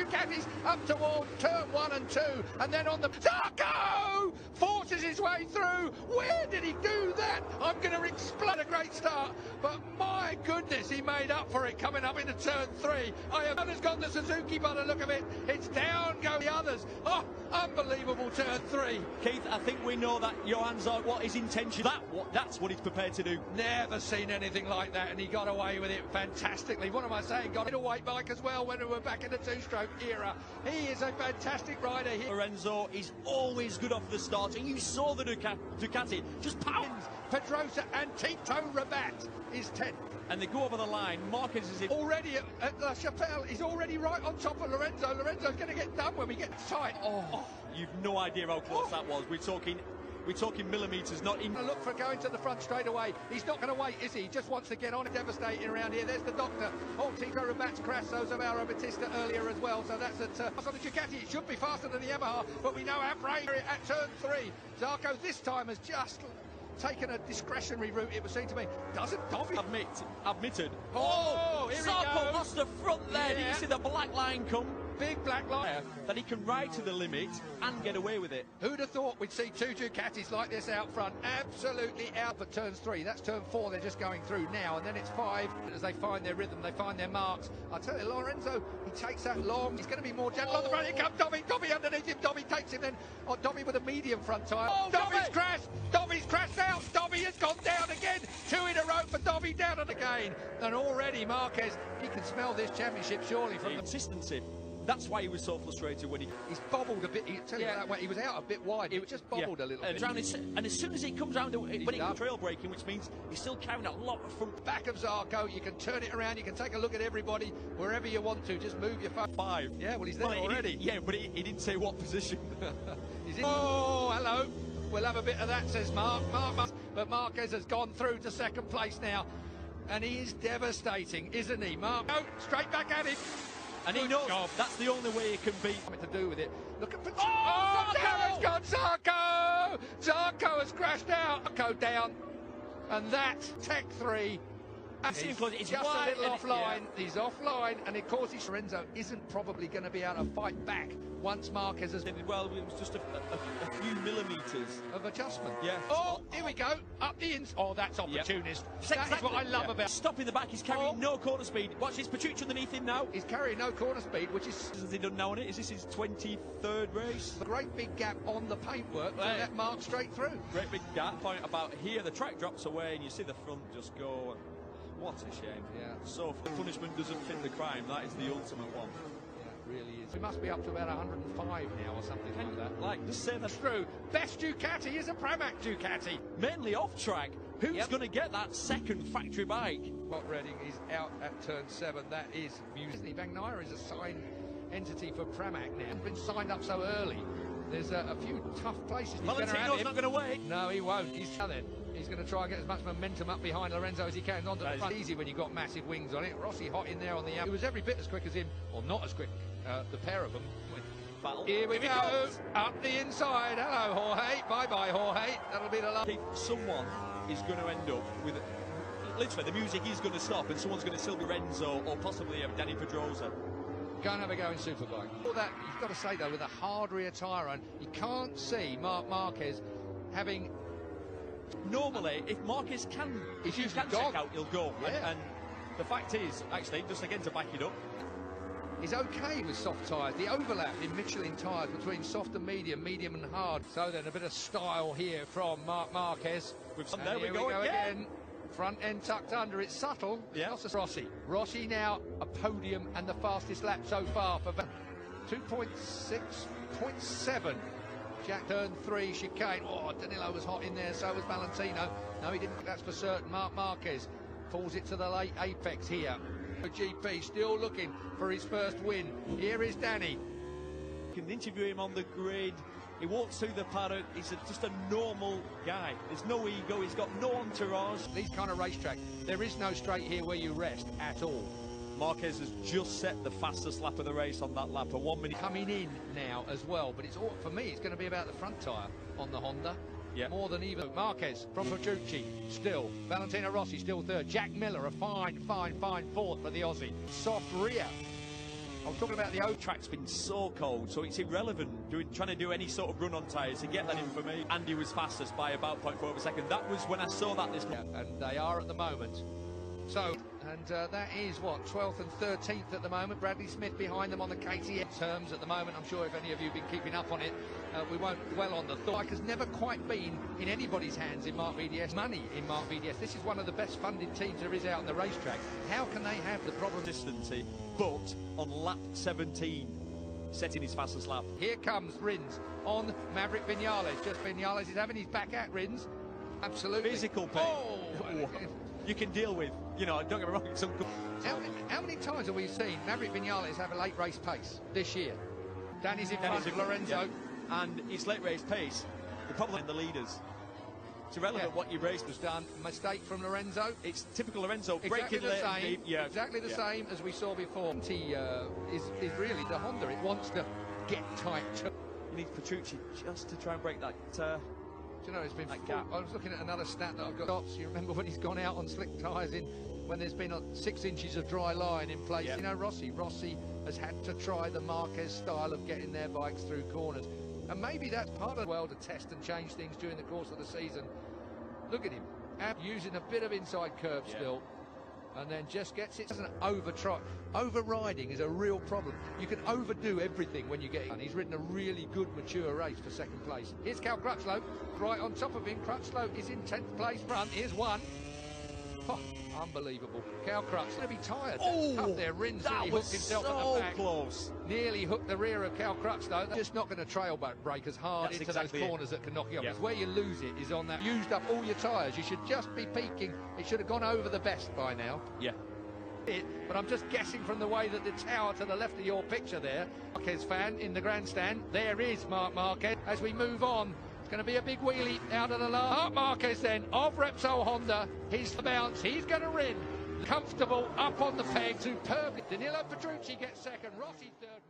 Ducatis up toward turn 1 and 2, and then on the... Zarco forces his way through. Where did he do that? I'm going to explode. A great start, but my goodness, he made up for it coming up into turn 3. Has gone to Suzuki by the look of it. It's down go the others. Oh, unbelievable turn 3. Keith, I think we know that Johan Zarco, what his intention, that's what he's prepared to do. Never seen anything like that, and he got away with it fantastically. What am I saying? Got a weight bike as well when we were back in the two-stroke era. He is a fantastic rider here. Lorenzo is always good off the start, and you saw the Ducati just pounds. Pedrosa and Tito Rabat is 10th. And they go over the line. Marques is already at La Chapelle. He's already right on top of Lorenzo. Lorenzo's going to get done when we get tight. Oh, you've no idea how close that was. We're talking millimetres, not in. Look for going to the front straight away. He's not going to wait, is he? He just wants to get on. Devastating around here. There's the doctor. Oh, Tito Rabat's crashed those of Aero Batista earlier as well. So that's at on the Ducati. It should be faster than the Yamaha, but we know Abreu at turn 3. Zarco this time has just taken a discretionary route, it would seem to me. Doesn't Dobby admitted. Oh, here Zarco lost the front there. Yeah. Did you see the black line come? Big black line. That he can ride to the limit and get away with it. Who'd have thought we'd see 2 Ducatis like this out front? Absolutely out for turns 3. That's turn 4 they're just going through now, and then it's 5 as they find their rhythm, they find their marks. I tell you, Lorenzo, he takes that long. He's going to be more gentle on the front. Here comes Dobby. Dobby underneath him. Dobby takes him then. Oh, Dobby with a medium front tyre. Oh, Dobby's crashed. Dobby's crashed out. Dobby has gone down again. 2 in a row for Dobby, down and again. And already Marques, he can smell this championship surely from the consistency. That's why he was so frustrated when he's bobbled a bit. Tell you that way, he was out a bit wide. It just bobbled a little bit. And as soon as he comes around, when he trail braking, which means he's still carrying a lot of front. Back of Zarco, you can turn it around. You can take a look at everybody wherever you want to. Just move your phone. 5. Yeah, well he's there already. But he didn't say what position. He's in. Oh, hello. We'll have a bit of that, says Mark. But Marques has gone through to second place now, and he is devastating, isn't he, Mark? Oh, straight back at him. And he knows that's the only way he can beat. Something to do with it. Look at down has gone Zarco! Zarco has crashed out. Zarco down. And that Tech 3. He's just a little offline. He's offline, and of course Lorenzo isn't probably going to be able to fight back once Marques has. Well, it was just a few millimetres of adjustment. Yeah. Oh, here we go. Up the ins. Oh, that's opportunist. Yep. That is what I love about. Stopping the back. He's carrying no corner speed. Watch his Petrucci underneath him now. He's carrying no corner speed, which is. Has he done now on it? Is this his 23rd race? A great big gap on the paintwork. So that mark straight through. Great big gap. Point about here. The track drops away, and you see the front just go. What a shame. Yeah. So if the punishment doesn't fit the crime, that is the ultimate one. Yeah, it really is. We must be up to about 105 now or something like that. Like, just say that's true. Best Ducati is a Pramac Ducati. Mainly off track. Who's going to get that second factory bike? Scott Redding is out at turn 7. That is music. Bagnaia is a signed entity for Pramac now. Been signed up so early. There's a few tough places. Valentino's not going to wait. No, he won't. He's then. He's going to try and get as much momentum up behind Lorenzo as he can onto the front. Easy when you've got massive wings on it. Rossi hot in there on the out. He was every bit as quick as him, or not as quick. The pair of them. Battle. Here we go. Up the inside. Hello, Jorge. Bye-bye, Jorge. That'll be the last. Someone is going to end up with. Literally, the music is going to stop, and someone's going to still be Renzo or possibly Danny Pedrosa. Go and have a go in Superbike. All that you've got to say though, with a hard rear tyre on, you can't see Marques having. Normally, if Marques can, if you can check out, he'll go. Yeah. And the fact is, actually, just again to back it up, he's okay with soft tyres. The overlap in Michelin tyres between soft and medium, medium and hard. So then a bit of style here from Marques. There we go again. Front end tucked under, it's subtle. Yeah. Rossi. Rossi now a podium and the fastest lap so far for 2.6.7. Jack turn 3 chicane. Oh, Danilo was hot in there, so was Valentino. No, he didn't, that's for certain. Marques falls it to the late apex here. GP still looking for his first win. Here is Danny. You can interview him on the grid. He walks through the paddock. He's just a normal guy. There's no ego. He's got no entourage. These kind of racetracks, there is no straight here where you rest at all. Marques has just set the fastest lap of the race on that lap, a 1 minute. Coming in now as well, but it's all, for me, it's going to be about the front tyre on the Honda. Yeah. More than even. Marques from Petrucci still. Valentino Rossi still third. Jack Miller a fine fourth for the Aussie. Soft rear I was talking about the old track's been so cold, so it's irrelevant trying to do any sort of run on tyres to get that in for me. Andy was fastest by about 0.4 of a second. That was when I saw that this morning. Yeah, and they are at the moment. So, and that is what, 12th and 13th at the moment. Bradley Smith behind them on the KTM terms at the moment. I'm sure if any of you have been keeping up on it, we won't dwell on the thought. Like has never quite been in anybody's hands in Mark VDS. Money in Mark VDS. This is one of the best funded teams there is out on the racetrack. How can they have the problem? Consistency, but on lap 17, setting his fastest lap. Here comes Rins on Maverick Vinales. Just Vinales is having his back at Rins. Absolutely. Physical pain. Oh. You can deal with, you know, don't get me wrong, some good. How many times have we seen Maverick Vinales have a late race pace this year? Danny's in front of Lorenzo. Yeah. And his late race pace, the problem in the leaders. It's irrelevant what your race was done. Mistake from Lorenzo. It's typical Lorenzo. Exactly breaking the late. same. Yeah. Exactly the same as we saw before. He is really the Honda. It wants to get tight. You need Petrucci just to try and break that. Do you know, it's been gap. I was looking at another stat that I've got. Stops. You remember when he's gone out on slick tyres when there's been 6 inches of dry line in place. Yep. You know, Rossi has had to try the Marques style of getting their bikes through corners, and maybe that's part of the well to test and change things during the course of the season. Look at him using a bit of inside curve still, and then just gets it. Doesn't over-try. Overriding is a real problem. You can overdo everything when you get it. And he's ridden a really good, mature race for 2nd place. Here's Cal Crutchlow, right on top of him. Crutchlow is in 10th place front. Here's one. Oh, unbelievable. Cal Crutchlow going to be tired. Up there, Rins. That was himself so at the back. close. Nearly hooked the rear of Cal Crutchlow. They're just not going to trail break as hard into those corners that can knock you off. It's where you lose it is on that. Used up all your tyres. You should just be peaking. It should have gone over the best by now. Yeah. But I'm just guessing from the way that the tower to the left of your picture there, Marques fan in the grandstand, there is Marc Marquez. As we move on, it's going to be a big wheelie out of the last. Marc Marquez then, of Repsol Honda, he's the bounce, he's going to win. Comfortable, up on the peg, superbly. Danilo Petrucci gets 2nd, Rossi 3rd.